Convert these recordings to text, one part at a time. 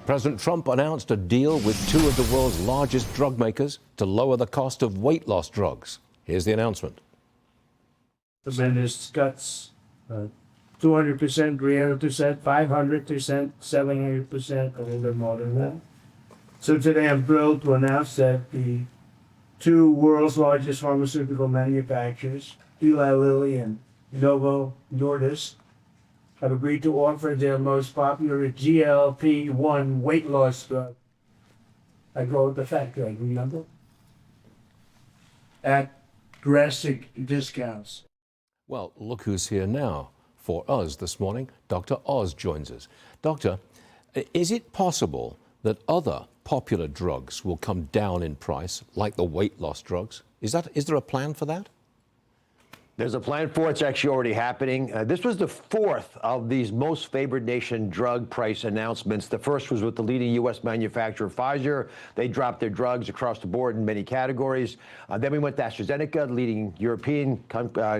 President Trump announced a deal with two of the world's largest drug makers to lower the cost of weight loss drugs. Here's the announcement. Tremendous cuts, 200%, 300%, 500%, 700%, a little bit more than that. So today I'm thrilled to announce that the two world's largest pharmaceutical manufacturers, Eli Lilly and Novo Nordisk, have agreed to offer their most popular GLP-1 weight loss drug. I call it the fat drug, remember? At drastic discounts. Well, look who's here now. For us this morning, Dr. Oz joins us. Doctor, is it possible that other popular drugs will come down in price, like the weight loss drugs? Is there a plan for that? There's a plan for it. It's actually already happening. This was the fourth of these most favored nation drug price announcements. The first was with the leading U.S. manufacturer, Pfizer. They dropped their drugs across the board in many categories. Then we went to AstraZeneca, the leading European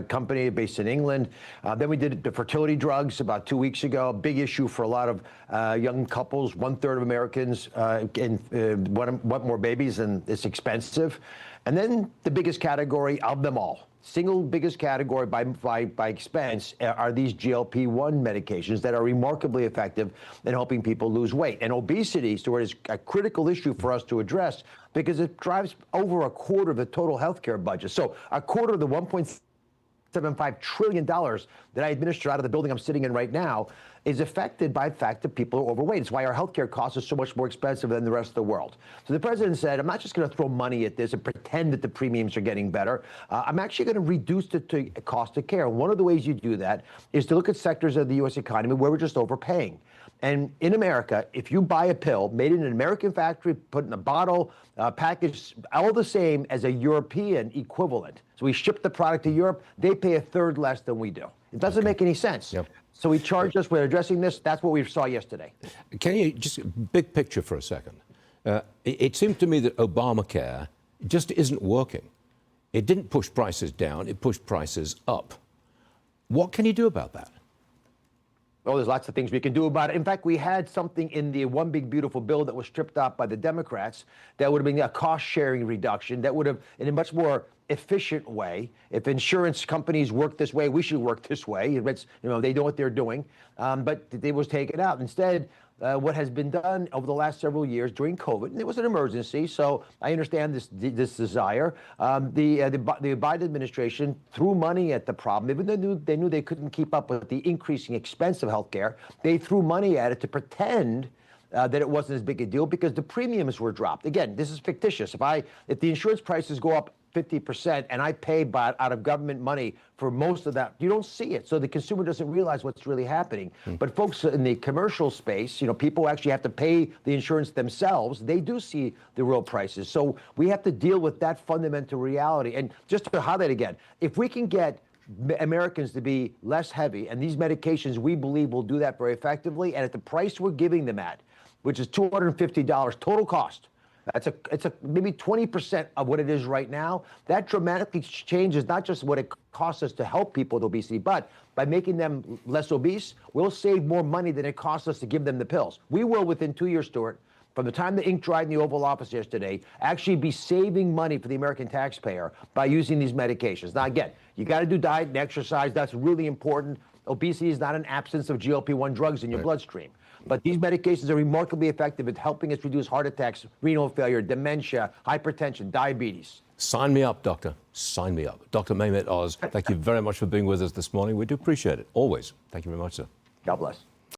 company based in England. Then we did the fertility drugs about 2 weeks ago. A big issue for a lot of young couples. 1/3 of Americans want more babies, and it's expensive. And then the biggest category of them all, single biggest category by expense, are these GLP-1 medications that are remarkably effective in helping people lose weight. And obesity, Stuart, is a critical issue for us to address because it drives over a quarter of the total healthcare budget. So a quarter of the $1.75 trillion that I administer out of the building I'm sitting in right now is affected by the fact that people are overweight. It's why our healthcare costs are so much more expensive than the rest of the world. So the president said, I'm not just going to throw money at this and pretend that the premiums are getting better. I'm actually going to reduce the cost of care. One of the ways you do that is to look at sectors of the U.S. economy where we're just overpaying. And in America, if you buy a pill made in an American factory, put in a bottle, packaged, all the same as a European equivalent. So we ship the product to Europe, they pay 1/3 less than we do. It doesn't make any sense. Yep. So we charge us, we're addressing this. That's what we saw yesterday. Can you just big picture for a second? It seemed to me that Obamacare just isn't working. It didn't push prices down, it pushed prices up. What can you do about that? Oh, there's lots of things we can do about it. In fact, we had something in the One Big Beautiful Bill that was stripped out by the Democrats that would have been a cost-sharing reduction that would have, in a much more efficient way. If insurance companies work this way, we should work this way. It's, they know what they're doing, but it was taken out. Instead, what has been done over the last several years during COVID, and it was an emergency, so I understand this desire. The Biden administration threw money at the problem, even though they knew they couldn't keep up with the increasing expense of healthcare. They threw money at it to pretend that it wasn't as big a deal because the premiums were dropped. Again, this is fictitious. If the insurance prices go up 50% and I pay out of government money for most of that, you don't see it. So the consumer doesn't realize what's really happening. But folks in the commercial space, people who actually have to pay the insurance themselves, they do see the real prices. So we have to deal with that fundamental reality. And just to highlight again, if we can get Americans to be less heavy, and these medications we believe will do that very effectively, and at the price we're giving them at, which is $250 total cost, it's maybe 20% of what it is right now. That dramatically changes not just what it costs us to help people with obesity, but by making them less obese, we'll save more money than it costs us to give them the pills. We will, within 2 years, Stuart, from the time the ink dried in the Oval Office yesterday, actually be saving money for the American taxpayer by using these medications. Now, again, you got to do diet and exercise. That's really important. Obesity is not an absence of GLP-1 drugs in your bloodstream. But these medications are remarkably effective at helping us reduce heart attacks, renal failure, dementia, hypertension, diabetes. Sign me up, Doctor. Sign me up. Dr. Mehmet Oz, thank you very much for being with us this morning. We do appreciate it. Always. Thank you very much, sir. God bless.